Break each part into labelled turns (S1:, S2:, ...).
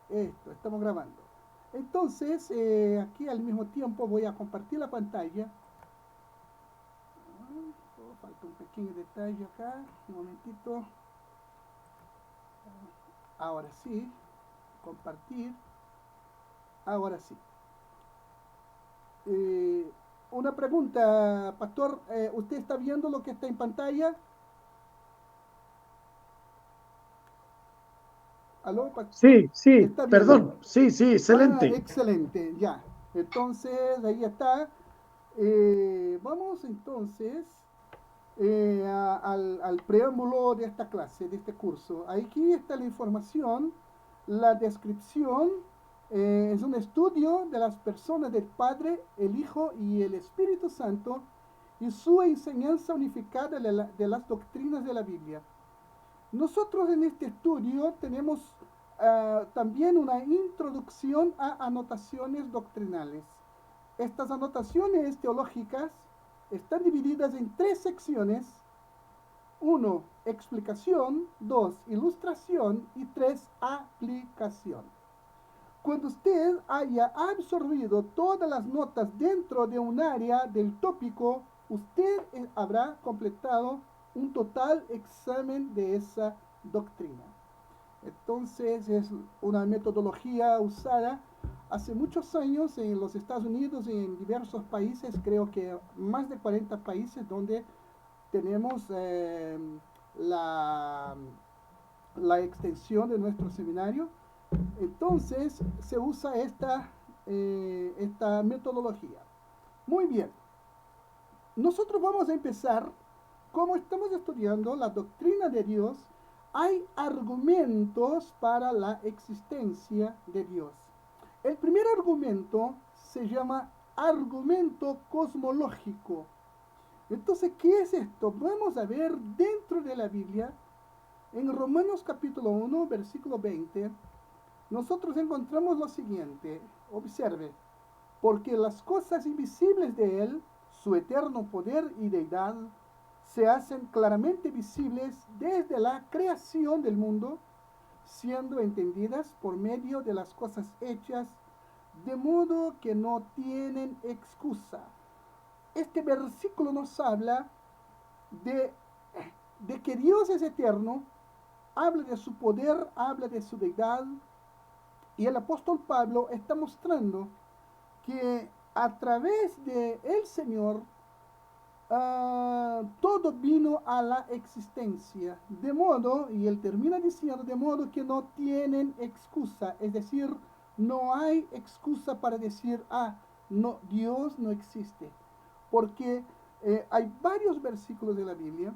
S1: Esto, estamos grabando. Entonces, aquí al mismo tiempo voy a compartir la pantalla. Falta un pequeño detalle acá. Un momentito. Ahora sí. Compartir. Ahora sí. Eh, una pregunta, Pastor. ¿Usted está viendo lo que está en pantalla? ¿Aló?
S2: Sí, sí,
S1: ¿Está viendo?
S2: perdón. Sí, sí,
S1: Ah,
S2: excelente.
S1: excelente, ya. Entonces, ahí está. Vamos entonces al preámbulo de esta clase, de este curso. Aquí está la información, la descripción. Es un estudio de las personas del Padre, el Hijo y el Espíritu Santo y su enseñanza unificada de las doctrinas de la Biblia. Nosotros en este estudio tenemos también una introducción a anotaciones doctrinales. Estas anotaciones teológicas están divididas en tres secciones. Uno, explicación. Dos, ilustración. Y tres, aplicación. Cuando usted haya absorbido todas las notas dentro de un área del tópico, usted habrá completado un total examen de esa doctrina. Entonces es una metodología usada hace muchos años en los Estados Unidos y en diversos países, creo que más de 40 países donde tenemos la, la extensión de nuestro seminario. Entonces se usa esta metodología. Muy bien, nosotros vamos a empezar, como estamos estudiando la doctrina de Dios, hay argumentos para la existencia de Dios. El primer argumento se llama argumento cosmológico. Entonces, ¿qué es esto? Vamos a ver dentro de la Biblia, en Romanos capítulo 1, versículo 20, nosotros encontramos lo siguiente. Observe, porque las cosas invisibles de Él, su eterno poder y deidad, se hacen claramente visibles desde la creación del mundo, siendo entendidas por medio de las cosas hechas, de modo que no tienen excusa. Este versículo nos habla de, de que Dios es eterno, habla de su poder, habla de su deidad, y el apóstol Pablo está mostrando que a través de el Señor todo vino a la existencia, de modo, y él termina diciendo, de modo que no tienen excusa, es decir, no hay excusa para decir, no, Dios no existe, porque hay varios versículos de la Biblia.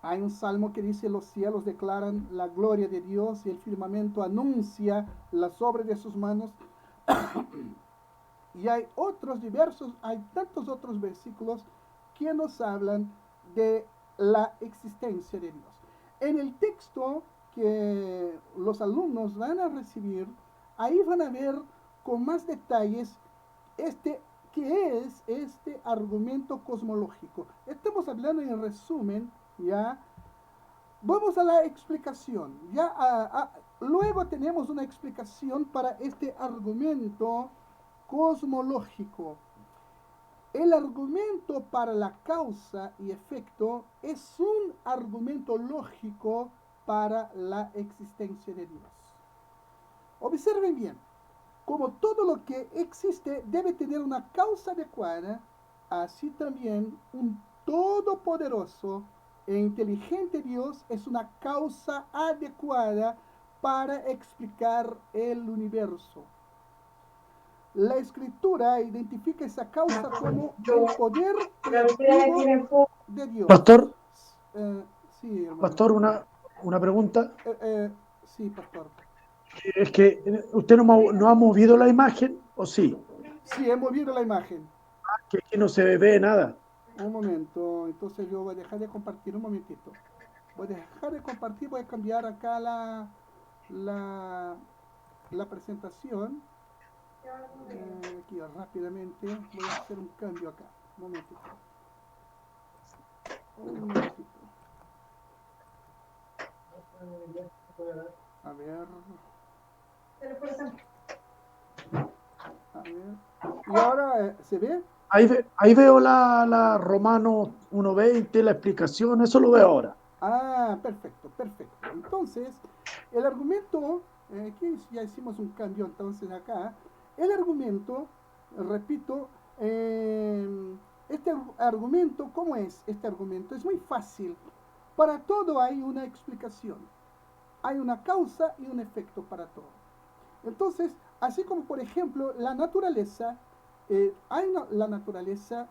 S1: Hay un salmo que dice, los cielos declaran la gloria de Dios y el firmamento anuncia las obras de sus manos. Y hay otros diversos, hay tantos otros versículos que nos hablan de la existencia de Dios. En el texto que los alumnos van a recibir, ahí van a ver con más detalles qué es este argumento cosmológico. Estamos hablando en resumen, ya. Vamos a la explicación. Luego tenemos una explicación para este argumento cosmológico. El argumento para la causa y efecto es un argumento lógico para la existencia de Dios. Observen bien, como todo lo que existe debe tener una causa adecuada, así también un todopoderoso e inteligente Dios es una causa adecuada para explicar el universo. La escritura identifica esa causa como el poder creativo de Dios.
S2: Pastor,
S1: Eh, sí, hermano.
S2: pastor, una pregunta.
S1: Eh, eh, sí, pastor.
S2: Es que usted no ha movido la imagen, ¿o sí?
S1: Sí, he movido la imagen.
S2: Que aquí no se ve nada.
S1: Un momento, entonces yo voy a dejar de compartir un momentito. Voy a dejar de compartir, voy a cambiar acá la, la presentación. Aquí rápidamente voy a hacer un cambio acá. Un momentito. Un momentito. A ver. A ver. Y ahora, ¿se ve?
S2: Ahí veo la Romano 1:20, la explicación, eso lo veo ahora.
S1: Ah, perfecto, perfecto. Entonces, el argumento, aquí ya hicimos un cambio entonces acá, el argumento, repito, este argumento, ¿cómo es este argumento? Es muy fácil. Para todo hay una explicación. Hay una causa y un efecto para todo. Entonces, así como por ejemplo la naturaleza, la naturaleza,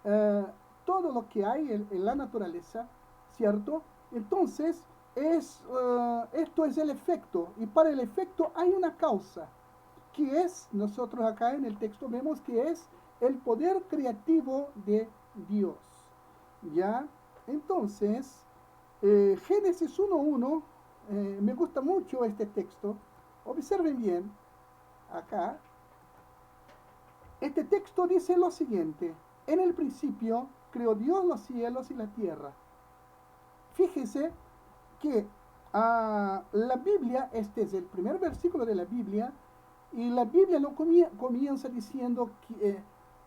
S1: eh, todo lo que hay en la naturaleza, ¿cierto? Entonces, esto es el efecto, y para el efecto hay una causa, que es, nosotros acá en el texto vemos que es el poder creativo de Dios, ¿ya? Entonces, Génesis 1:1, me gusta mucho este texto. Observen bien, acá, este texto dice lo siguiente: en el principio creó Dios los cielos y la tierra. Fíjese que la Biblia, este es el primer versículo de la Biblia, y la Biblia no comienza diciendo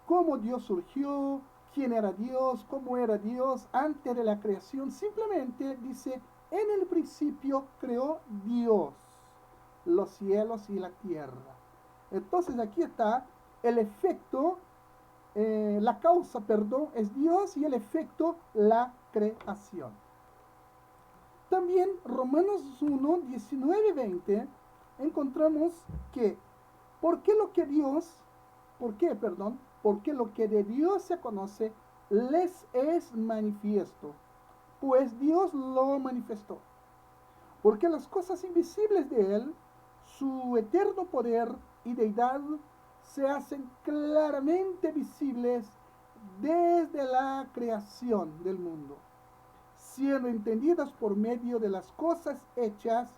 S1: cómo Dios surgió, quién era Dios, cómo era Dios antes de la creación. Simplemente dice, en el principio creó Dios los cielos y la tierra. Entonces aquí está el efecto, la causa, perdón, es Dios, y el efecto, la creación. También Romanos 1:19-20 encontramos que ¿por qué lo que Dios, por qué, perdón, porque lo que de Dios se conoce les es manifiesto? Pues Dios lo manifestó. Porque las cosas invisibles de Él, su eterno poder y deidad, se hacen claramente visibles desde la creación del mundo, siendo entendidas por medio de las cosas hechas,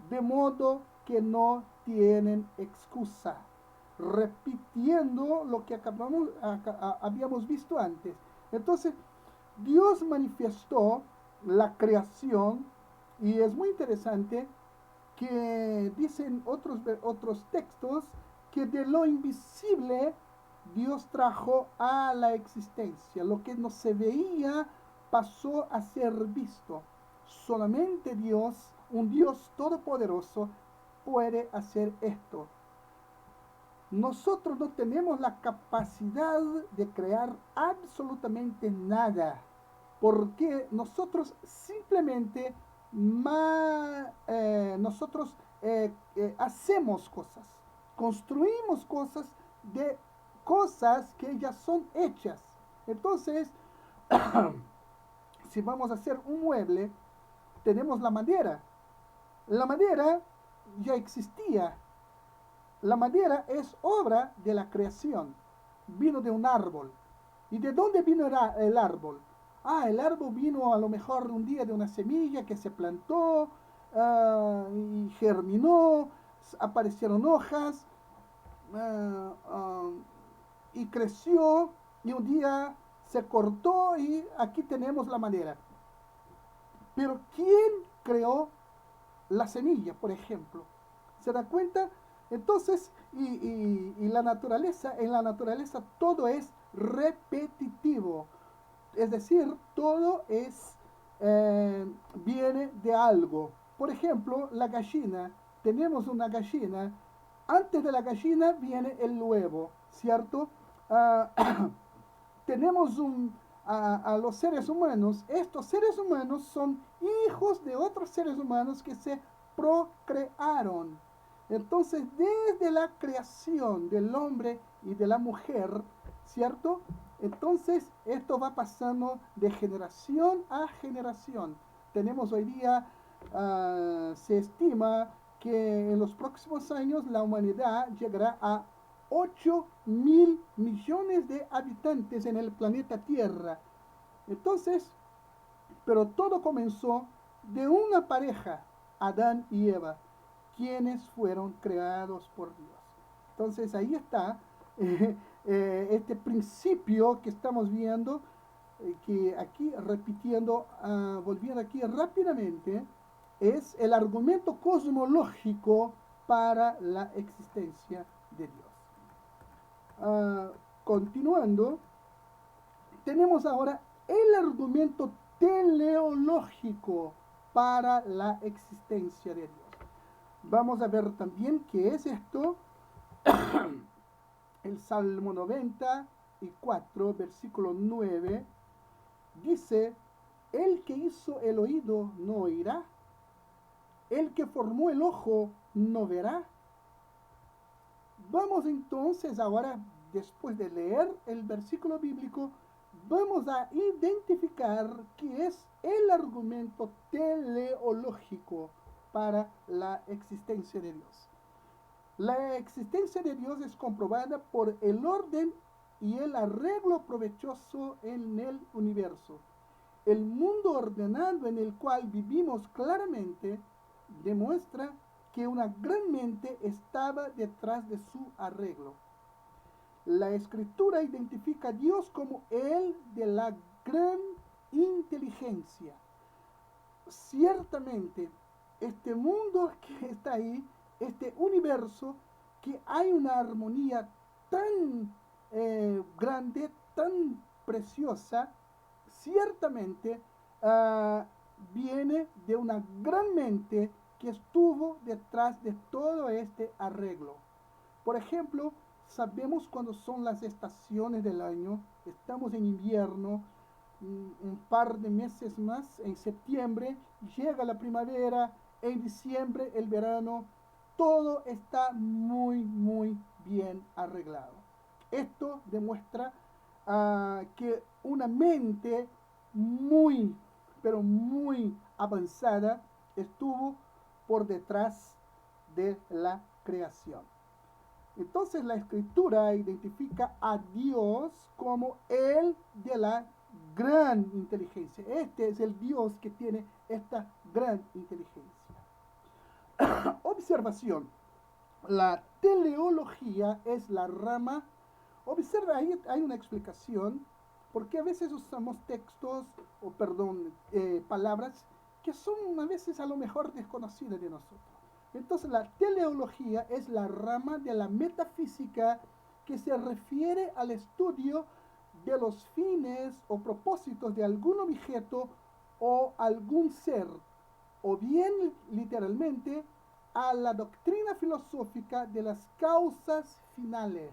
S1: de modo que no tienen excusa, repitiendo lo que habíamos visto antes. Entonces, Dios manifestó la creación, y es muy interesante que dicen otros textos que de lo invisible Dios trajo a la existencia. Lo que no se veía pasó a ser visto. Solamente Dios, un Dios todopoderoso, puede hacer esto. Nosotros no tenemos la capacidad de crear absolutamente nada, porque nosotros simplemente nosotros hacemos cosas, construimos cosas de cosas que ya son hechas. Entonces, si vamos a hacer un mueble, tenemos la madera. La madera ya existía. La madera es obra de la creación. Vino de un árbol. ¿Y de dónde vino el árbol? El árbol vino a lo mejor un día de una semilla que se plantó, y germinó, aparecieron hojas, ah, ah, y creció, y un día se cortó y aquí tenemos la madera. Pero ¿quién creó la semilla, por ejemplo? ¿Se da cuenta? Entonces, y la naturaleza, en la naturaleza todo es repetitivo. Es decir, todo viene de algo. Por ejemplo, la gallina. Tenemos una gallina. Antes de la gallina viene el huevo, ¿cierto? Ah, tenemos a los seres humanos. Estos seres humanos son hijos de otros seres humanos que se procrearon. Entonces, desde la creación del hombre y de la mujer, ¿cierto? Entonces, esto va pasando de generación a generación. Tenemos hoy día, se estima que en los próximos años la humanidad llegará a 8.000 millones de habitantes en el planeta Tierra. Entonces, pero todo comenzó de una pareja, Adán y Eva, quienes fueron creados por Dios. Entonces ahí está este principio que estamos viendo, que aquí repitiendo, volviendo aquí rápidamente, es el argumento cosmológico para la existencia de Dios. Continuando, tenemos ahora el argumento teleológico para la existencia de Dios. Vamos a ver también qué es esto. El Salmo 94, versículo 9, dice: el que hizo el oído no oirá, el que formó el ojo no verá. Vamos entonces ahora, después de leer el versículo bíblico, vamos a identificar qué es el argumento teleológico para la existencia de Dios. La existencia de Dios es comprobada por el orden y el arreglo provechoso en el universo. El mundo ordenado en el cual vivimos claramente demuestra que una gran mente estaba detrás de su arreglo. La Escritura identifica a Dios como el de la gran inteligencia. Ciertamente, este mundo que está ahí, este universo, que hay una armonía tan grande, tan preciosa, ciertamente viene de una gran mente que estuvo detrás de todo este arreglo. Por ejemplo, sabemos cuándo son las estaciones del año. Estamos en invierno, un par de meses más, en septiembre llega la primavera, en diciembre el verano. Todo está muy, muy bien arreglado. Esto demuestra que una mente muy, pero muy avanzada estuvo por detrás de la creación. Entonces la Escritura identifica a Dios como el de la gran inteligencia. Este es el Dios que tiene esta gran inteligencia. Observación. La teleología es la rama. Observa, ahí hay una explicación, porque a veces usamos textos, palabras que son a veces a lo mejor desconocidas de nosotros. Entonces la teleología es la rama de la metafísica que se refiere al estudio de los fines o propósitos de algún objeto o algún ser, o bien literalmente a la doctrina filosófica de las causas finales.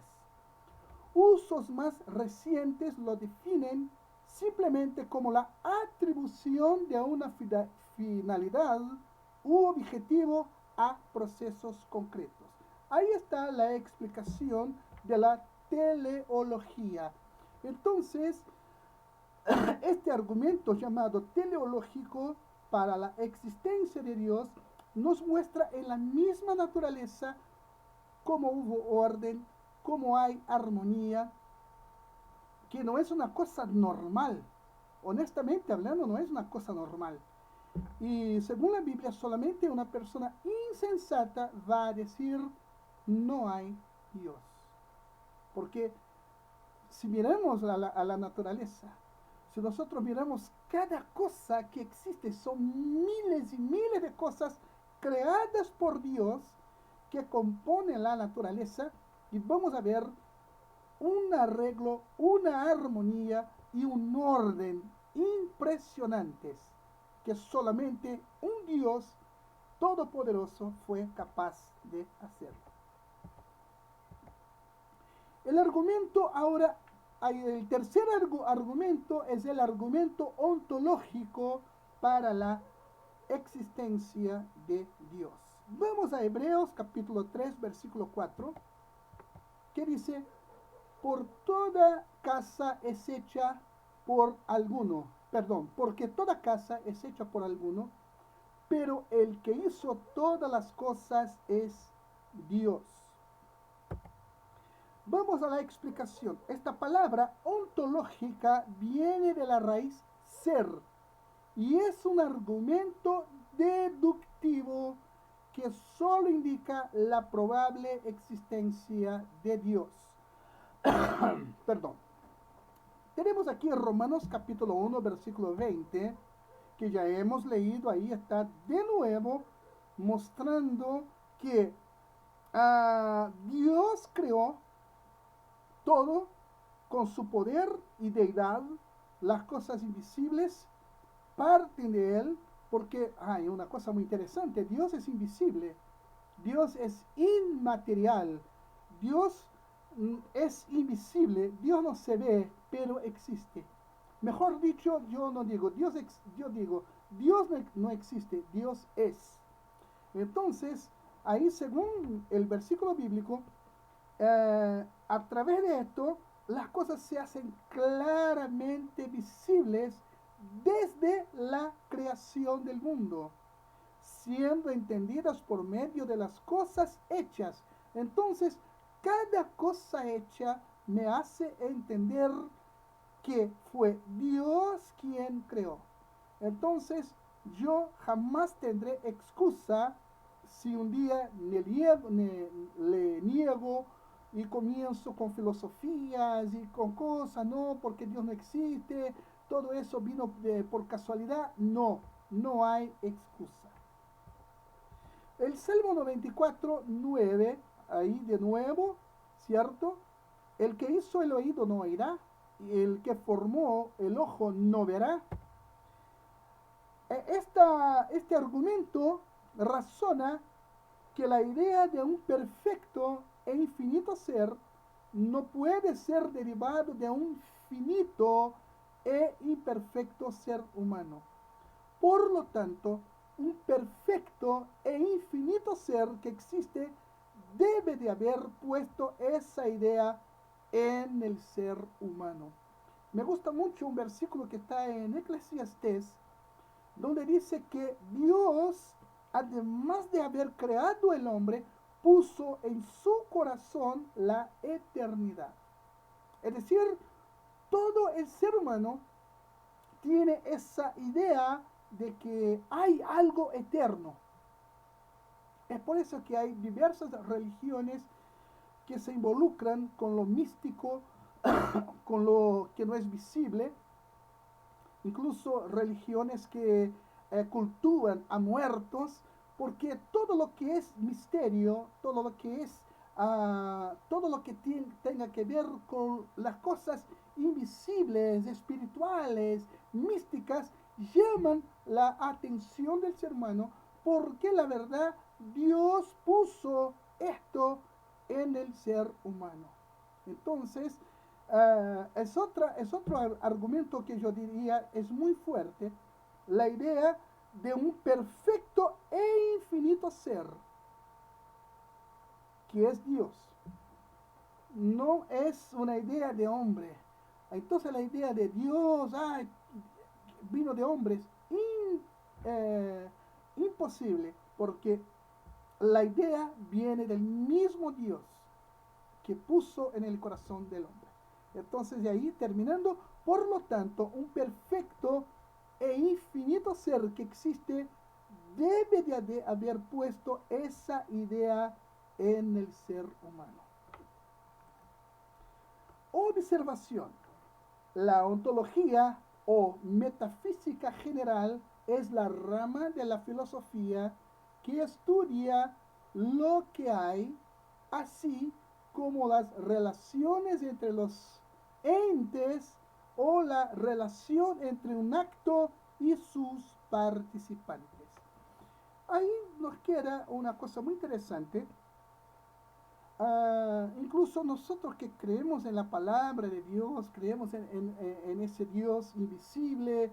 S1: Usos más recientes lo definen simplemente como la atribución de una finalidad u objetivo a procesos concretos. Ahí está la explicación de la teleología. Entonces, este argumento llamado teleológico para la existencia de Dios nos muestra en la misma naturaleza cómo hubo orden, cómo hay armonía, que no es una cosa normal. Honestamente hablando, no es una cosa normal. Y según la Biblia, solamente una persona insensata va a decir: no hay Dios. Porque si miramos a la naturaleza, si nosotros miramos cada cosa que existe, son miles y miles de cosas creadas por Dios que componen la naturaleza, y vamos a ver un arreglo, una armonía y un orden impresionantes que solamente un Dios todopoderoso fue capaz de hacer. El argumento ahora, el tercer argumento es el argumento ontológico para la existencia de Dios. Vamos a Hebreos capítulo 3, versículo 4, que dice: por toda casa es hecha por alguno, porque toda casa es hecha por alguno, pero el que hizo todas las cosas es Dios. Vamos a la explicación. Esta palabra ontológica viene de la raíz ser y es un argumento deductivo que solo indica la probable existencia de Dios. Perdón. Tenemos aquí en Romanos capítulo 1, versículo 20, que ya hemos leído. Ahí está de nuevo mostrando que Dios creó todo con su poder y deidad, las cosas invisibles parten de Él, porque hay una cosa muy interesante, Dios es invisible, Dios es inmaterial, Dios es invisible, Dios no se ve, pero existe. Mejor dicho, yo no digo Dios, yo digo Dios no existe, Dios es. Entonces, ahí según el versículo bíblico, a través de esto, las cosas se hacen claramente visibles desde la creación del mundo, siendo entendidas por medio de las cosas hechas. Entonces, cada cosa hecha me hace entender que fue Dios quien creó. Entonces, yo jamás tendré excusa si un día le niego y comienzo con filosofías y con cosas, no, porque Dios no existe, todo eso vino por casualidad. No, no hay excusa. El Salmo 94, 9, ahí de nuevo, ¿cierto? El que hizo el oído no oirá, y el que formó el ojo no verá. Este argumento razona que la idea de un perfecto e infinito ser no puede ser derivado de un finito e imperfecto ser humano. Por lo tanto, un perfecto e infinito ser que existe debe de haber puesto esa idea en el ser humano. Me gusta mucho un versículo que está en Eclesiastés, donde dice que Dios, además de haber creado el hombre, puso en su corazón la eternidad. Es decir, todo el ser humano tiene esa idea de que hay algo eterno. Es por eso que hay diversas religiones que se involucran con lo místico, con lo que no es visible, incluso religiones que cultúan a muertos, porque todo lo que es misterio, todo lo que es, todo lo que tenga que ver con las cosas invisibles, espirituales, místicas, llaman la atención del ser humano, porque la verdad Dios puso esto en el ser humano. Entonces, es otro argumento que yo diría es muy fuerte, la idea de un perfecto e infinito ser, que es Dios. No es una idea de hombre. Entonces la idea de Dios, vino de hombres, imposible, porque la idea viene del mismo Dios que puso en el corazón del hombre. Entonces, de ahí terminando, por lo tanto, un perfecto e infinito ser que existe debe de haber puesto esa idea en el ser humano. Observación. La ontología o metafísica general es la rama de la filosofía que estudia lo que hay, así como las relaciones entre los entes o la relación entre un acto y sus participantes. Ahí nos queda una cosa muy interesante. Incluso nosotros que creemos en la palabra de Dios, creemos en ese Dios invisible,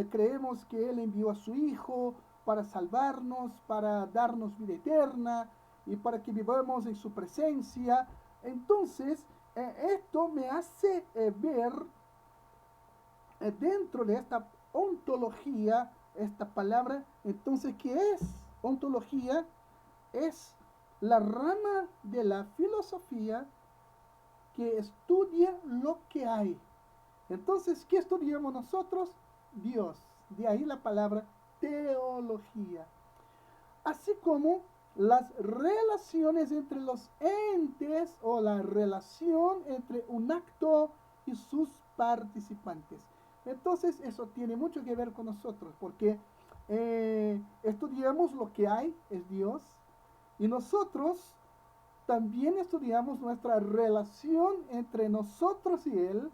S1: creemos que Él envió a su Hijo para salvarnos, para darnos vida eterna y para que vivamos en su presencia. Entonces, esto me hace ver dentro de esta ontología, esta palabra, entonces, ¿qué es ontología? Es la rama de la filosofía que estudia lo que hay. Entonces, ¿qué estudiamos nosotros? Dios. De ahí la palabra teología. Así como las relaciones entre los entes o la relación entre un acto y sus participantes. Entonces, eso tiene mucho que ver con nosotros, porque estudiamos lo que hay, es Dios, y nosotros también estudiamos nuestra relación entre nosotros y Él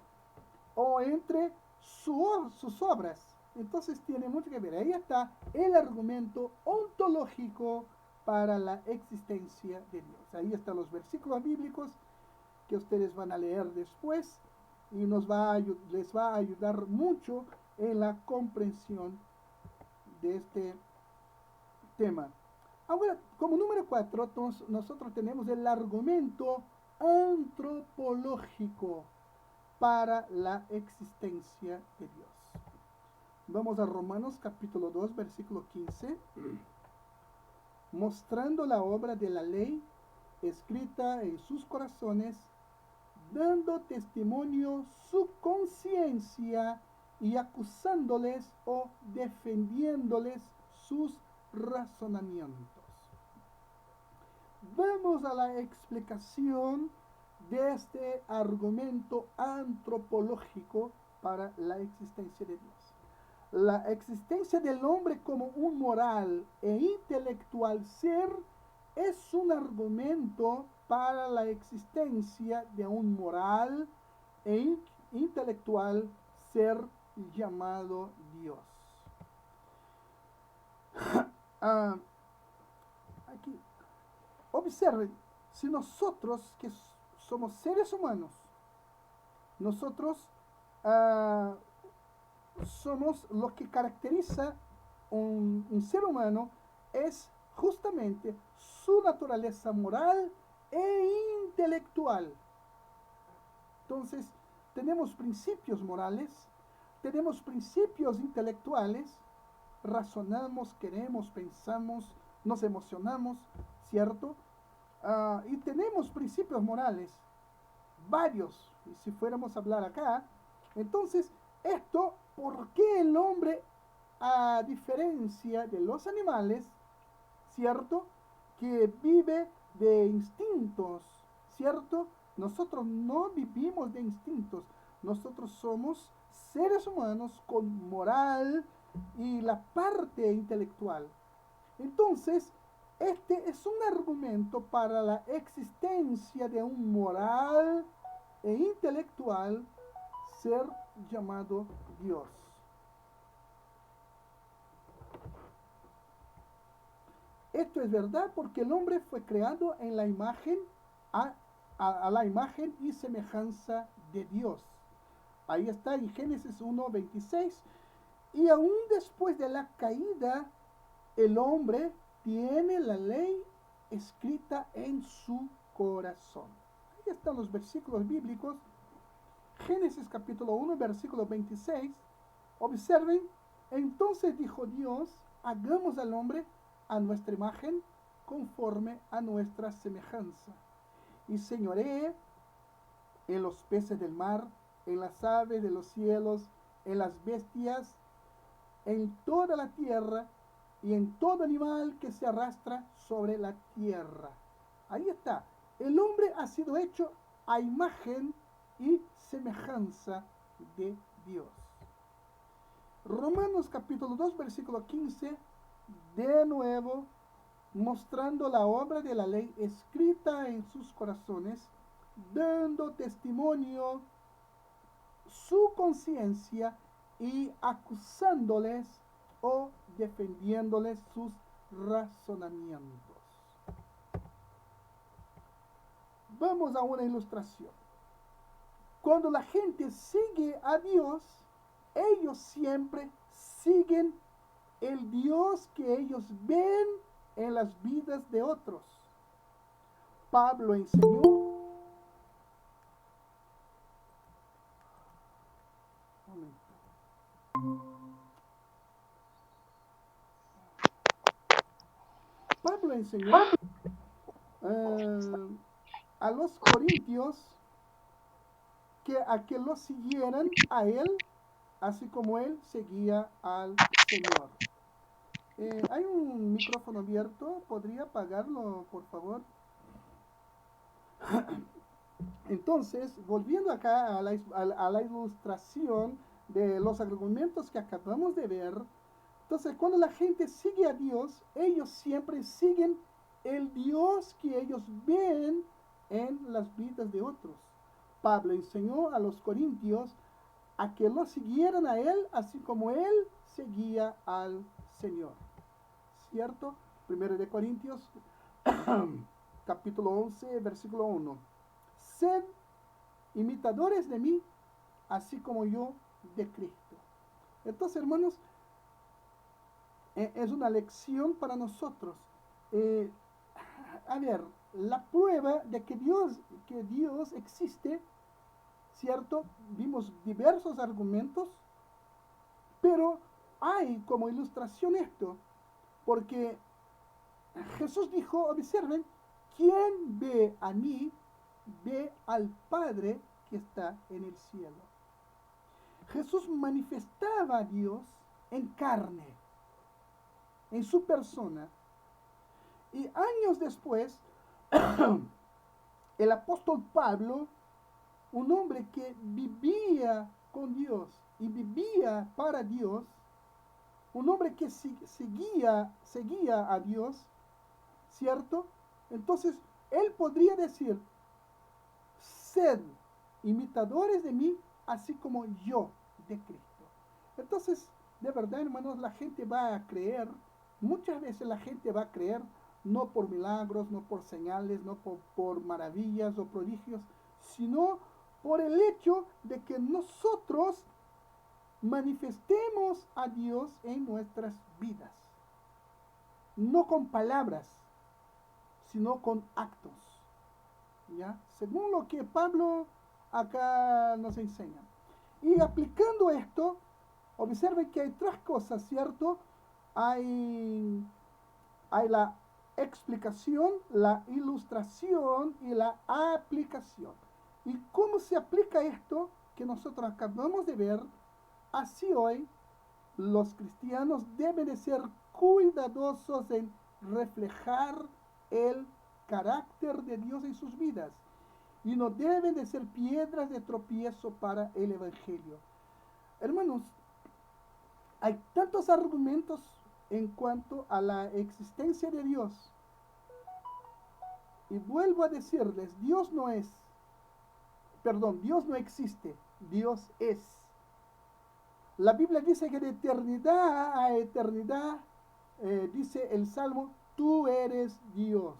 S1: o entre sus obras. Entonces tiene mucho que ver. Ahí está el argumento ontológico para la existencia de Dios. Ahí están los versículos bíblicos que ustedes van a leer después y les va a ayudar mucho en la comprensión de este tema. Ahora, como número 4, nosotros tenemos el argumento antropológico para la existencia de Dios. Vamos a Romanos capítulo 2, versículo 15. Mostrando la obra de la ley escrita en sus corazones, dando testimonio su conciencia y acusándoles o defendiéndoles sus razonamientos. Vamos a la explicación de este argumento antropológico para la existencia de Dios. La existencia del hombre como un moral e intelectual ser es un argumento para la existencia de un moral e intelectual ser llamado Dios. Aquí, observen, si nosotros que somos seres humanos, nosotros somos lo que caracteriza un ser humano es justamente su naturaleza moral e intelectual. Entonces, tenemos principios morales, tenemos principios intelectuales, razonamos, queremos, pensamos, nos emocionamos, ¿cierto? Y tenemos principios morales, varios, y si fuéramos a hablar acá, entonces, esto, ¿por qué el hombre, a diferencia de los animales, ¿cierto? Que vive de instintos, ¿cierto? Nosotros no vivimos de instintos, nosotros somos seres humanos con moral y la parte intelectual. Entonces, este es un argumento para la existencia de un moral e intelectual ser llamado Dios. Esto es verdad porque el hombre fue creado en la imagen, a la imagen y semejanza de Dios. Ahí está en Génesis 1:26. Y aún después de la caída, el hombre tiene la ley escrita en su corazón. Ahí están los versículos bíblicos. Génesis capítulo 1, versículo 26. Observen, entonces dijo Dios, hagamos al hombre a nuestra imagen, conforme a nuestra semejanza. Y señoree en los peces del mar, en las aves de los cielos, en las bestias, en toda la tierra y en todo animal que se arrastra sobre la tierra. Ahí está. El hombre ha sido hecho a imagen y semejanza de Dios. Romanos capítulo 2, versículo 15, de nuevo, mostrando la obra de la ley escrita en sus corazones, dando testimonio su conciencia y acusándoles o defendiéndoles sus razonamientos. Vamos a una ilustración. Cuando la gente sigue a Dios, ellos siempre siguen el Dios que ellos ven en las vidas de otros. Pablo enseñó a los corintios que lo siguieran a él, así como él seguía al Señor. Hay un micrófono abierto, ¿podría apagarlo, por favor? Entonces, volviendo acá a la ilustración de los argumentos que acabamos de ver, entonces cuando la gente sigue a Dios, ellos siempre siguen el Dios que ellos ven en las vidas de otros. Pablo enseñó a los corintios a que lo siguieran a él, así como él seguía al Señor. ¿Cierto? Primero de Corintios, capítulo 11, versículo 1. Sed imitadores de mí, así como yo de Cristo. Entonces, hermanos, es una lección para nosotros. A ver, la prueba de que Dios existe, ¿cierto? Vimos diversos argumentos, pero hay como ilustración esto, porque Jesús dijo, observen, quien ve a mí, ve al Padre que está en el cielo. Jesús manifestaba a Dios en carne, en su persona. Y años después, el apóstol Pablo, un hombre que vivía con Dios y vivía para Dios, un hombre que seguía a Dios, ¿cierto? Entonces, él podría decir, sed imitadores de mí, así como yo de Cristo. Entonces, de verdad, hermanos, la gente va a creer, muchas veces la gente va a creer, no por milagros, no por señales, no por maravillas o prodigios, sino por el hecho de que nosotros manifestemos a Dios en nuestras vidas. No con palabras, sino con actos. ¿Ya? Según lo que Pablo acá nos enseña. Y aplicando esto, observen que hay tres cosas, ¿cierto? Hay la explicación, la ilustración y la aplicación. ¿Y cómo se aplica esto que nosotros acabamos de ver? Así hoy los cristianos deben de ser cuidadosos en reflejar el carácter de Dios en sus vidas y no deben de ser piedras de tropiezo para el Evangelio. Hermanos, hay tantos argumentos en cuanto a la existencia de Dios. Y vuelvo a decirles, Dios no existe, Dios es. La Biblia dice que de eternidad a eternidad, dice el Salmo, tú eres Dios.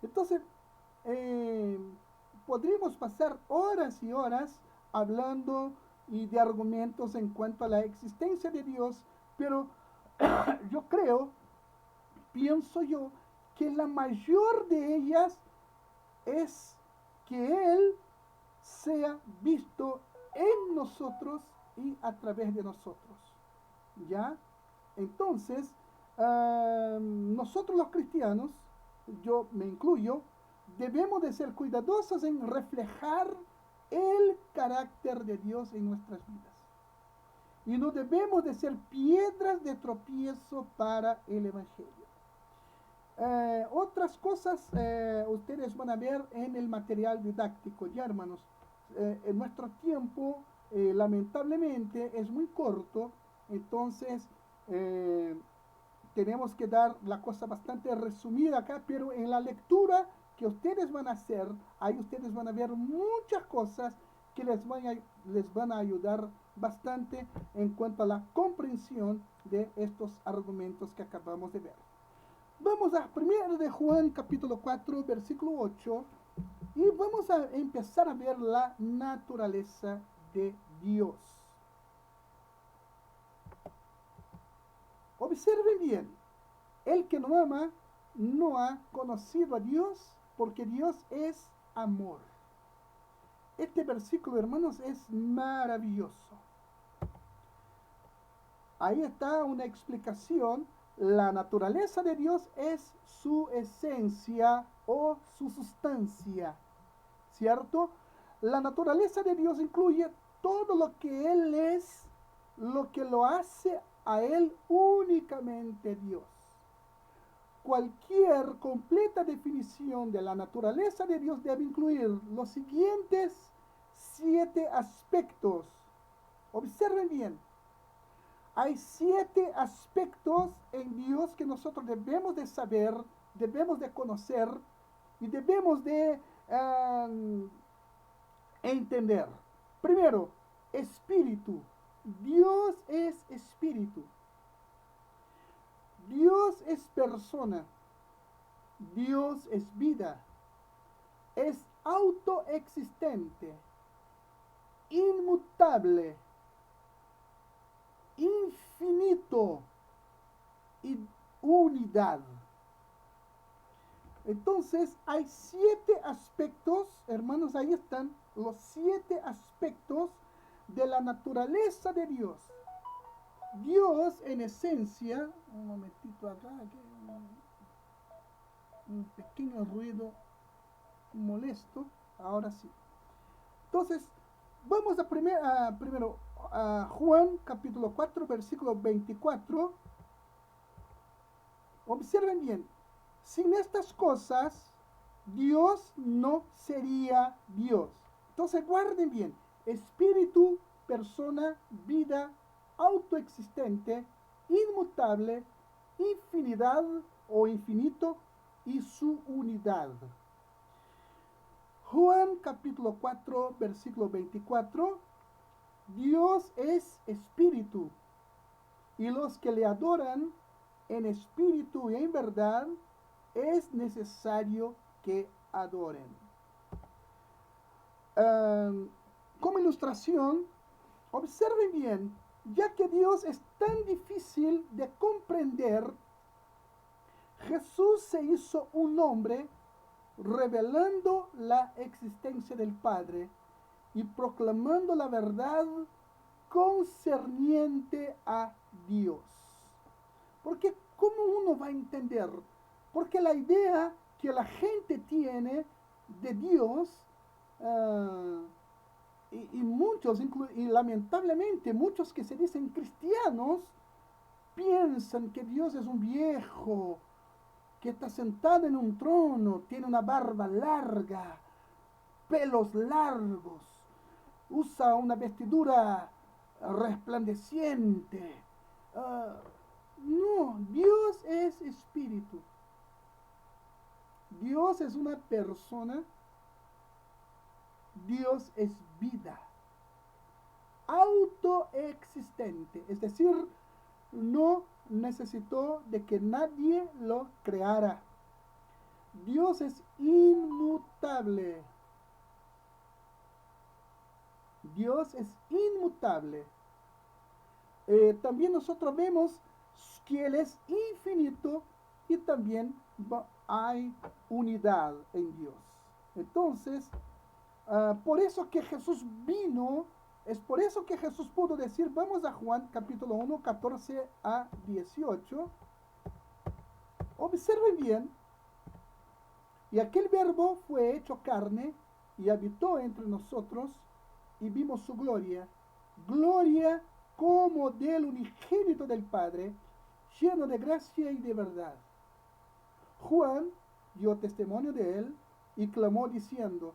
S1: Entonces, podríamos pasar horas y horas hablando y de argumentos en cuanto a la existencia de Dios, pero yo pienso yo, que la mayor de ellas es que Él sea visto en nosotros y a través de nosotros. ¿Ya? Entonces, nosotros los cristianos, yo me incluyo, debemos de ser cuidadosos en reflejar el carácter de Dios en nuestras vidas. Y no debemos de ser piedras de tropiezo para el Evangelio. Otras cosas ustedes van a ver en el material didáctico, ya hermanos. En nuestro tiempo, lamentablemente, es muy corto, entonces tenemos que dar la cosa bastante resumida acá, pero en la lectura que ustedes van a hacer, ahí ustedes van a ver muchas cosas que les van a ayudar bastante en cuanto a la comprensión de estos argumentos que acabamos de ver. Vamos a 1 de Juan capítulo 4 versículo 8 y vamos a empezar a ver la naturaleza de Dios. Observen bien, el que no ama no ha conocido a Dios porque Dios es amor. Este versículo, hermanos, es maravilloso. Ahí está una explicación. La naturaleza de Dios es su esencia o su sustancia, ¿cierto? La naturaleza de Dios incluye todo lo que Él es, lo que lo hace a Él únicamente Dios. Cualquier completa definición de la naturaleza de Dios debe incluir los siguientes 7 aspectos. Observen bien. Hay 7 aspectos en Dios que nosotros debemos de saber, debemos de conocer y debemos de entender. Primero, espíritu. Dios es espíritu. Dios es persona. Dios es vida. Es autoexistente, inmutable, infinito y unidad. Entonces hay 7 aspectos, hermanos, ahí están los 7 aspectos de la naturaleza de Dios. Dios en esencia, un momentito acá, aquí, un pequeño ruido molesto, ahora sí. Entonces, vamos primero a Juan capítulo 4, versículo 24. Observen bien, sin estas cosas, Dios no sería Dios. Entonces, guarden bien, espíritu, persona, vida, autoexistente, inmutable, infinidad o infinito y su unidad. Juan capítulo 4, versículo 24. Dios es espíritu, y los que le adoran en espíritu y en verdad es necesario que adoren. Como ilustración, observen bien, ya que Dios es tan difícil de comprender, Jesús se hizo un hombre revelando la existencia del Padre y proclamando la verdad concerniente a Dios. Porque ¿cómo uno va a entender? Porque la idea que la gente tiene de Dios, y muchos, y lamentablemente muchos que se dicen cristianos, piensan que Dios es un viejo, que está sentado en un trono, tiene una barba larga, pelos largos, usa una vestidura resplandeciente. No, Dios es espíritu. Dios es una persona. Dios es vida. Autoexistente. Es decir, no necesitó de que nadie lo creara. Dios es inmutable. Dios es inmutable. También nosotros vemos que Él es infinito y también hay unidad en Dios. Entonces, por eso que Jesús vino, es por eso que Jesús pudo decir, vamos a Juan capítulo 1, 14 a 18. Observen bien, y aquel verbo fue hecho carne y habitó entre nosotros y vimos su gloria, gloria como del unigénito del Padre, lleno de gracia y de verdad. Juan dio testimonio de él y clamó diciendo,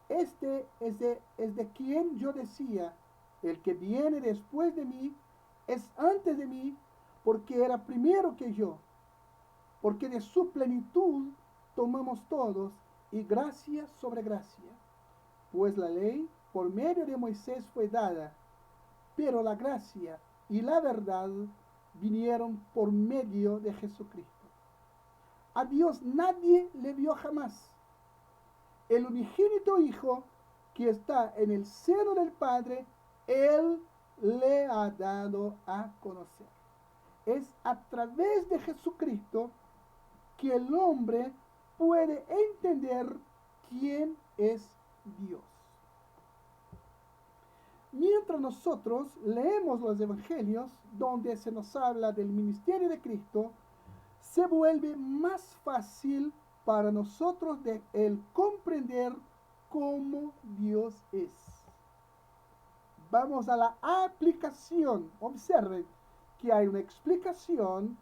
S1: este es de quien yo decía, el que viene después de mí es antes de mí, porque era primero que yo, porque de su plenitud tomamos todos y gracia sobre gracia, pues la ley por medio de Moisés fue dada, pero la gracia y la verdad vinieron por medio de Jesucristo. A Dios nadie le vio jamás. El unigénito Hijo que está en el seno del Padre, Él le ha dado a conocer. Es a través de Jesucristo que el hombre puede entender quién es Dios. Mientras nosotros leemos los evangelios donde se nos habla del ministerio de Cristo, se vuelve más fácil para nosotros el comprender cómo Dios es. Vamos a la aplicación. Observen que hay una explicación,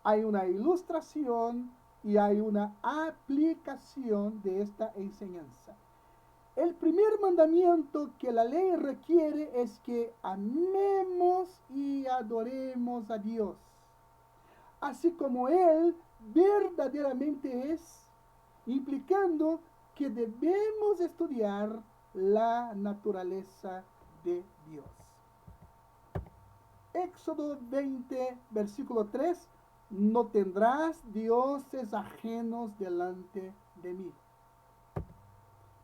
S1: hay una ilustración y hay una aplicación de esta enseñanza. El primer mandamiento que la ley requiere es que amemos y adoremos a Dios, así como Él verdaderamente es, implicando que debemos estudiar la naturaleza de Dios. Éxodo 20, versículo 3, no tendrás dioses ajenos delante de mí.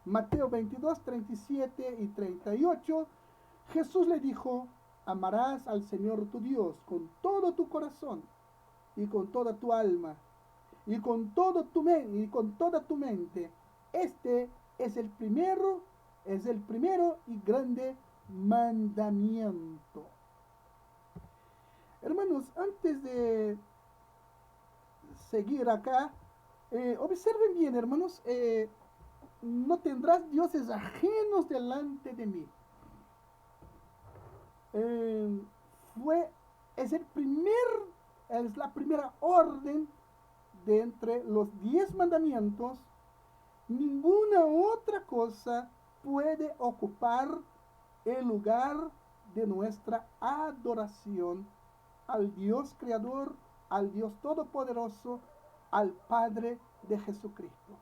S1: Mateo 22, 37 y 38, Jesús le dijo, amarás al Señor tu Dios con todo tu corazón y con toda tu alma y con toda tu mente. Este es el primero y grande mandamiento. Hermanos, antes de seguir acá, observen bien, hermanos, no tendrás dioses ajenos delante de mí. Fue, es el es la primera orden de entre los 10 mandamientos. Ninguna otra cosa puede ocupar el lugar de nuestra adoración al Dios Creador, al Dios Todopoderoso, al Padre de Jesucristo.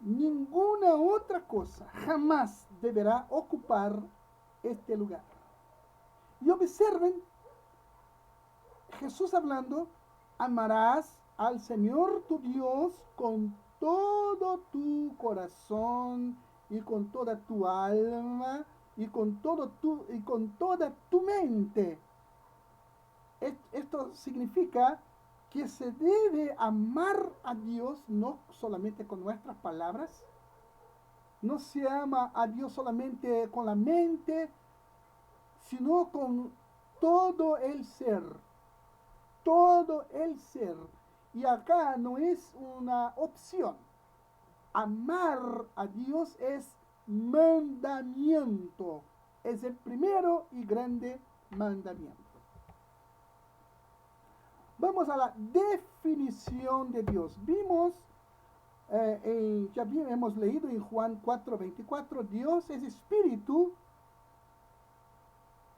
S1: Ninguna otra cosa jamás deberá ocupar este lugar. Y observen, Jesús hablando, amarás al Señor tu Dios con todo tu corazón y con toda tu alma y con toda tu mente. Esto significa que se debe amar a Dios no solamente con nuestras palabras, no se ama a Dios solamente con la mente, sino con todo el ser, todo el ser. Y acá no es una opción. Amar a Dios es mandamiento, es el primero y grande mandamiento. Vamos a la definición de Dios. Vimos, ya hemos leído en Juan 4:24, Dios es espíritu,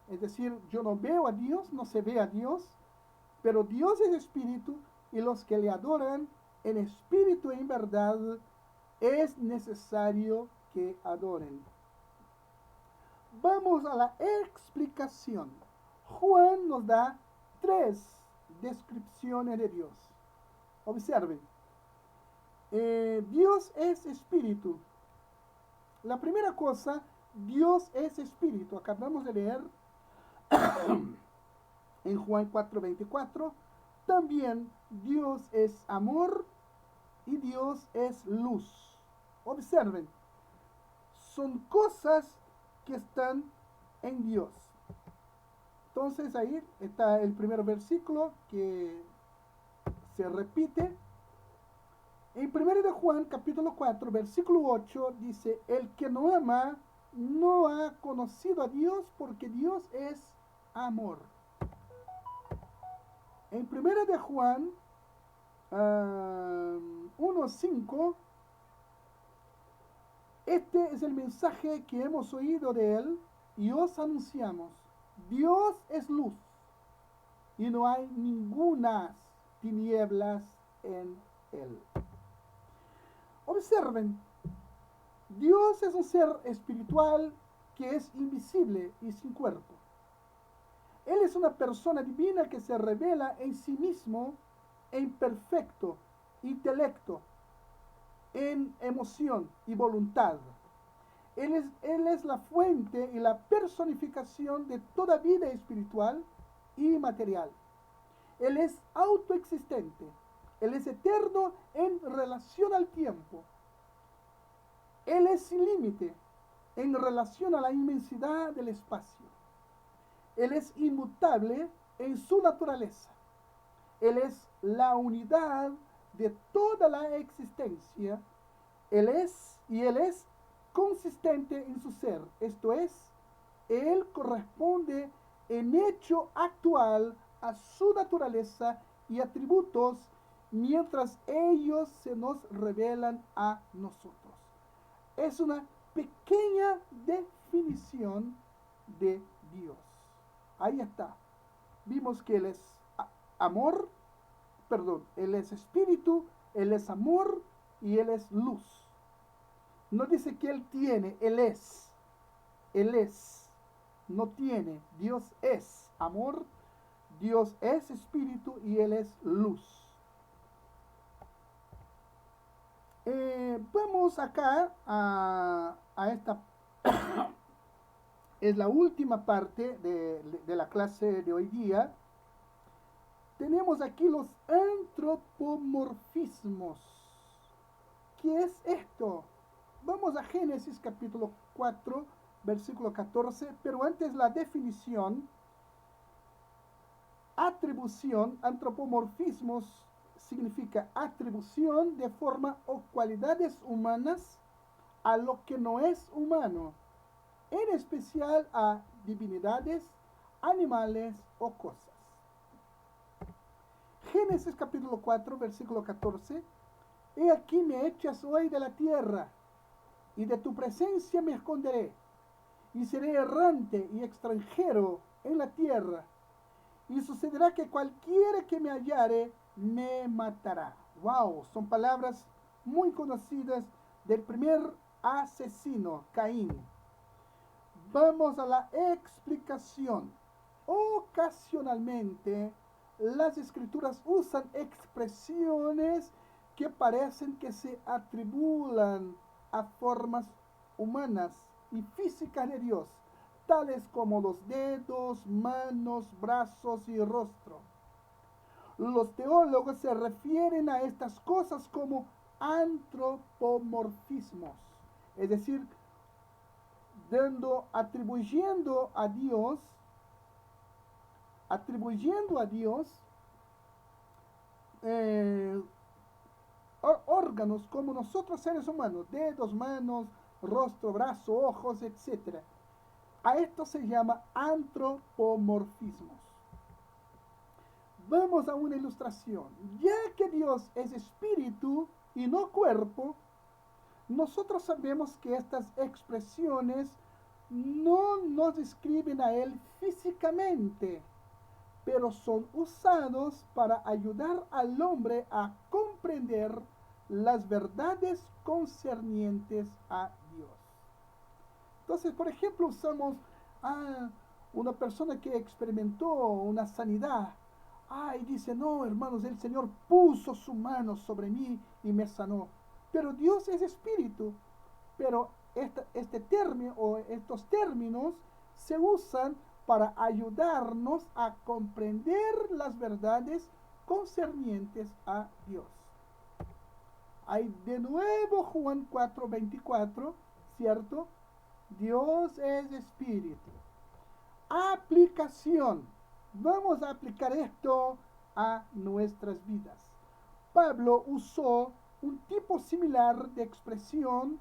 S1: es decir, yo no veo a Dios, no se ve a Dios, pero Dios es espíritu y los que le adoran en espíritu y en verdad es necesario que adoren. Vamos a la explicación. Juan nos da 3 descripciones de Dios. Observen. Dios es espíritu. La primera cosa, Dios es espíritu. Acabamos de leer en Juan 4:24. También Dios es amor y Dios es luz. Observen. Son cosas que están en Dios. Entonces ahí está el primer versículo que se repite. En 1 de Juan, capítulo 4, versículo 8, dice, el que no ama no ha conocido a Dios porque Dios es amor. En 1 de Juan 1:5, este es el mensaje que hemos oído de él y os anunciamos. Dios es luz y no hay ninguna tinieblas en él. Observen, Dios es un ser espiritual que es invisible y sin cuerpo. Él es una persona divina que se revela en sí mismo en perfecto intelecto, en emoción y voluntad. Él es la fuente y la personificación de toda vida espiritual y material. Él es autoexistente. Él es eterno en relación al tiempo. Él es sin límite en relación a la inmensidad del espacio. Él es inmutable en su naturaleza. Él es la unidad de toda la existencia. Él es consistente en su ser. Esto es, Él corresponde en hecho actual a su naturaleza y atributos mientras ellos se nos revelan a nosotros. es una pequeña definición de Dios. Ahí está. Vimos que Él es amor, perdón, Él es espíritu, Él es amor y Él es luz. No dice que Él tiene, Él es. Él es. No tiene. Dios es amor, Dios es espíritu y Él es luz. Vamos acá a esta, es la última parte de la clase de hoy día. Tenemos aquí los antropomorfismos. ¿Qué es esto? Vamos a Génesis capítulo 4, versículo 14, pero antes la definición. Atribución, antropomorfismos significa atribución de forma o cualidades humanas a lo que no es humano, en especial a divinidades, animales o cosas. Génesis capítulo 4, versículo 14. He aquí me echas hoy de la tierra, y de tu presencia me esconderé, y seré errante y extranjero en la tierra. Y sucederá que cualquiera que me hallare me matará. Wow, son palabras muy conocidas del primer asesino, Caín. Vamos a la explicación. Ocasionalmente, las escrituras usan expresiones que parecen que se atribulan a formas humanas y físicas de Dios, tales como los dedos, manos, brazos y rostro. Los teólogos se refieren a estas cosas como antropomorfismos, es decir, atribuyendo a Dios eh, órganos como nosotros seres humanos, dedos, manos, rostro, brazo, ojos, etc. A esto se llama antropomorfismos. Vamos a una ilustración. Ya que Dios es espíritu y no cuerpo, nosotros sabemos que estas expresiones no nos describen a Él físicamente, pero son usados para ayudar al hombre a comprender las verdades concernientes a Dios. Entonces, por ejemplo, usamos a una persona que experimentó una sanidad. Y dice, no, hermanos, el Señor puso su mano sobre mí y me sanó. Pero Dios es espíritu. Pero este término o estos términos se usan para ayudarnos a comprender las verdades concernientes a Dios. Hay de nuevo Juan 4:24, ¿cierto? Dios es espíritu. Aplicación. Vamos a aplicar esto a nuestras vidas. Pablo usó un tipo similar de expresión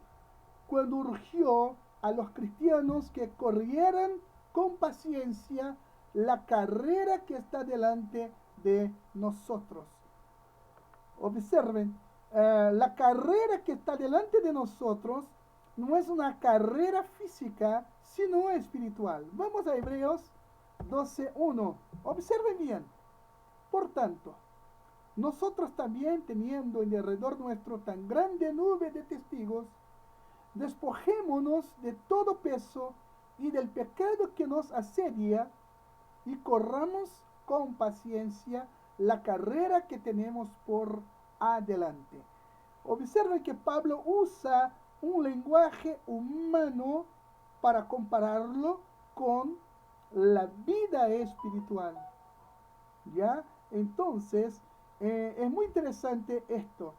S1: cuando urgió a los cristianos que corrieran con paciencia la carrera que está delante de nosotros. Observen, la carrera que está delante de nosotros no es una carrera física, sino espiritual. Vamos a Hebreos 12:1. Observen bien. Por tanto, nosotros también, teniendo en derredor nuestro tan grande nube de testigos, despojémonos de todo peso y del pecado que nos asedia y corramos con paciencia la carrera que tenemos por adelante. Observen que Pablo usa un lenguaje humano para compararlo con la vida espiritual. ¿Ya? Entonces, es muy interesante esto.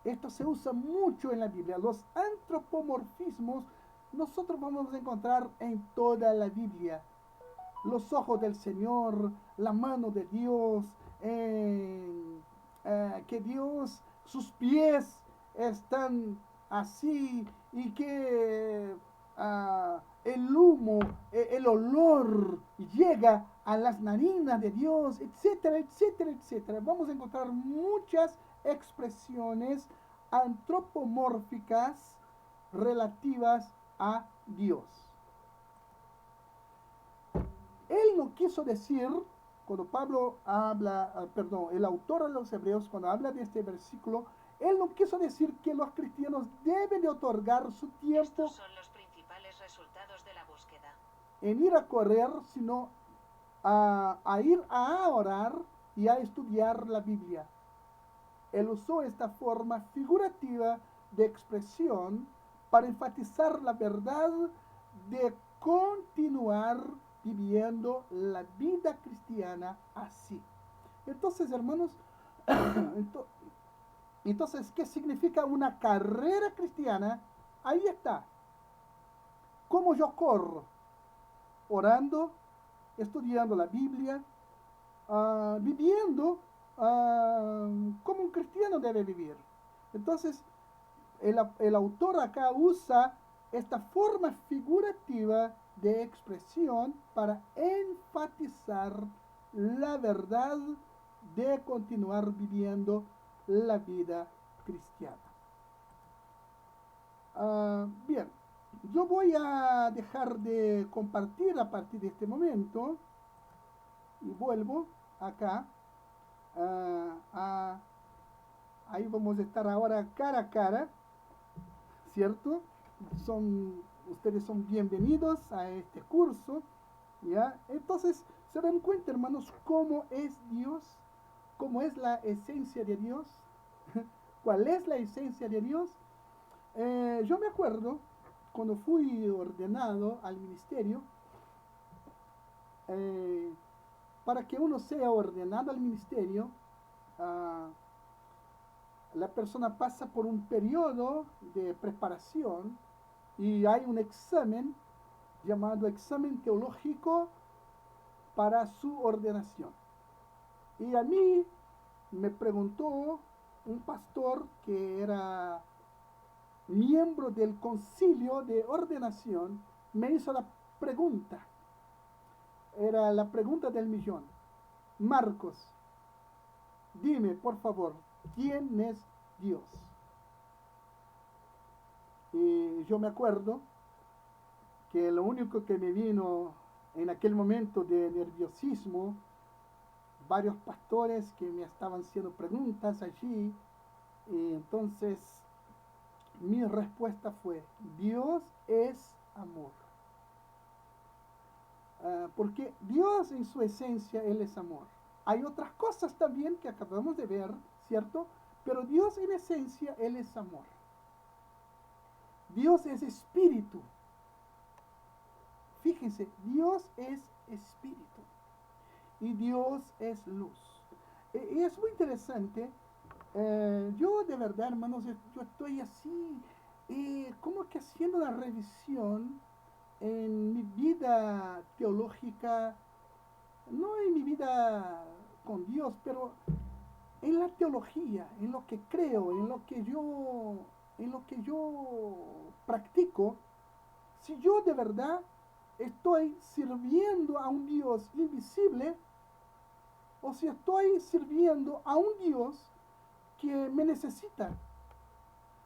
S1: Esto se usa mucho en la Biblia. Los antropomorfismos nosotros vamos a encontrar en toda la Biblia. Los ojos del Señor, la mano de Dios, que Dios, sus pies están así y que el humo, el olor llega a las narinas de Dios, etcétera, etcétera, etcétera. Vamos a encontrar muchas expresiones antropomórficas relativas a Dios. Él no quiso decir, cuando Pablo habla, el autor de los Hebreos, cuando habla de este versículo, él no quiso decir que los cristianos deben de otorgar su tiempo.
S3: Estos son los principales resultados de la búsqueda.
S1: En ir a correr, sino a ir a orar y a estudiar la Biblia. Él usó esta forma figurativa de expresión para enfatizar la verdad de continuar viviendo la vida cristiana así. Entonces, hermanos, entonces, ¿qué significa una carrera cristiana? Ahí está. ¿Cómo yo corro? Orando, estudiando la Biblia, viviendo como un cristiano debe vivir. Entonces, el autor acá usa esta forma figurativa de expresión para enfatizar la verdad de continuar viviendo la vida cristiana. Bien, yo voy a dejar de compartir a partir de este momento y vuelvo acá. Ahí vamos a estar ahora cara a cara, ¿cierto? Ustedes son bienvenidos a este curso, ¿ya? Entonces, se dan cuenta, hermanos, cómo es Dios, cómo es la esencia de Dios, cuál es la esencia de Dios. Yo me acuerdo, cuando fui ordenado al ministerio, para que uno sea ordenado al ministerio, la persona pasa por un periodo de preparación y hay un examen llamado examen teológico para su ordenación. Y a mí me preguntó un pastor que era miembro del concilio de ordenación, me hizo la pregunta. Era la pregunta del millón. Marcos, dime, por favor, ¿quién es Dios? Y yo me acuerdo que lo único que me vino en aquel momento de nerviosismo, varios pastores que me estaban haciendo preguntas allí, y entonces mi respuesta fue, Dios es amor. Porque Dios en su esencia, Él es amor. Hay otras cosas también que acabamos de ver, ¿cierto? Pero Dios en esencia, Él es amor. Dios es espíritu. Fíjense, Dios es espíritu. Y Dios es luz. Y es muy interesante. Yo de verdad, hermanos, yo estoy así, como que haciendo una revisión en mi vida teológica, no en mi vida con Dios, pero en la teología, en lo que creo, en lo que yo practico. Si yo de verdad estoy sirviendo a un Dios invisible, o si estoy sirviendo a un Dios que me necesita,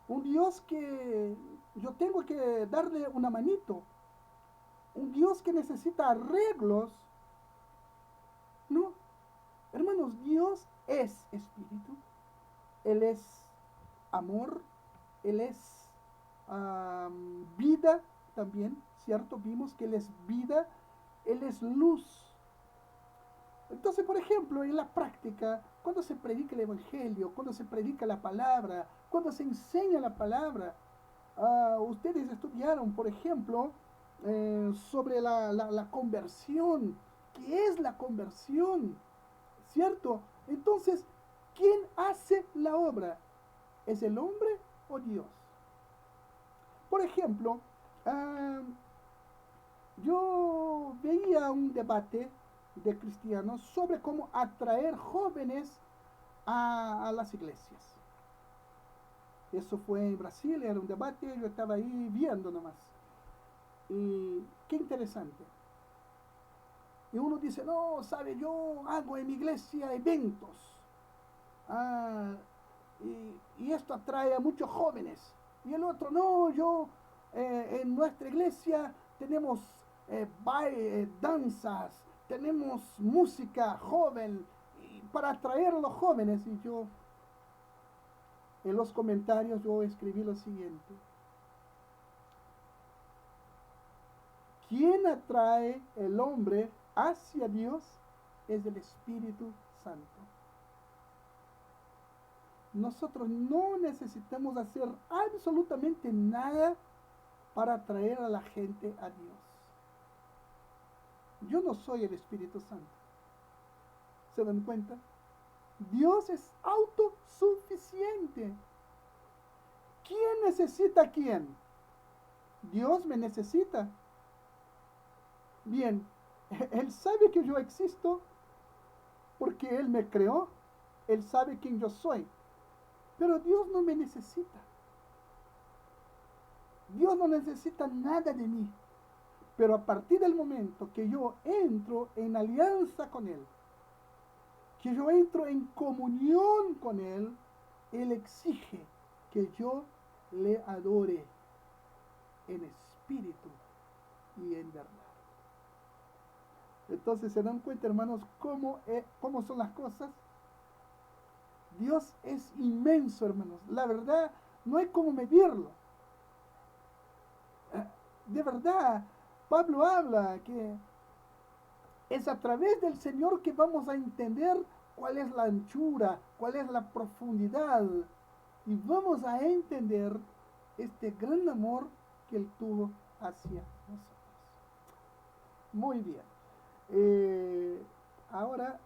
S1: un Dios que yo tengo que darle una manito, un Dios que necesita arreglos. No, hermanos, Dios es espíritu, Él es amor, Él es vida también, ¿cierto? Vimos que Él es vida, Él es luz. Entonces, por ejemplo, en la práctica, cuando se predica el Evangelio, cuando se predica la palabra, cuando se enseña la palabra, ustedes estudiaron, por ejemplo, sobre la conversión. ¿Qué es la conversión? ¿Cierto? Entonces, ¿quién hace la obra? ¿Es el hombre o Dios? Por ejemplo, yo veía un debate de cristianos sobre cómo atraer jóvenes a las iglesias. Eso fue en Brasil, era un debate, yo estaba ahí viendo nomás. Y qué interesante. Y uno dice, no, sabe, yo hago en mi iglesia eventos. Y esto atrae a muchos jóvenes. Y el otro, no, yo en nuestra iglesia tenemos danzas, tenemos música joven para atraer a los jóvenes. Y yo, en los comentarios, yo escribí lo siguiente. ¿Quién atrae el hombre hacia Dios? Es el Espíritu Santo. Nosotros no necesitamos hacer absolutamente nada para atraer a la gente a Dios. Yo no soy el Espíritu Santo. ¿Se dan cuenta? Dios es autosuficiente. ¿Quién necesita a quién? Dios me necesita. Bien, Él sabe que yo existo porque Él me creó. Él sabe quién yo soy. Pero Dios no me necesita. Dios no necesita nada de mí. Pero a partir del momento que yo entro en alianza con Él, que yo entro en comunión con Él, Él exige que yo le adore en espíritu y en verdad. Entonces, ¿se dan cuenta, hermanos, cómo son las cosas? Dios es inmenso, hermanos. La verdad, no hay cómo medirlo. De verdad, Pablo habla que es a través del Señor que vamos a entender cuál es la anchura, cuál es la profundidad. Y vamos a entender este gran amor que Él tuvo hacia nosotros. Muy bien. Ahora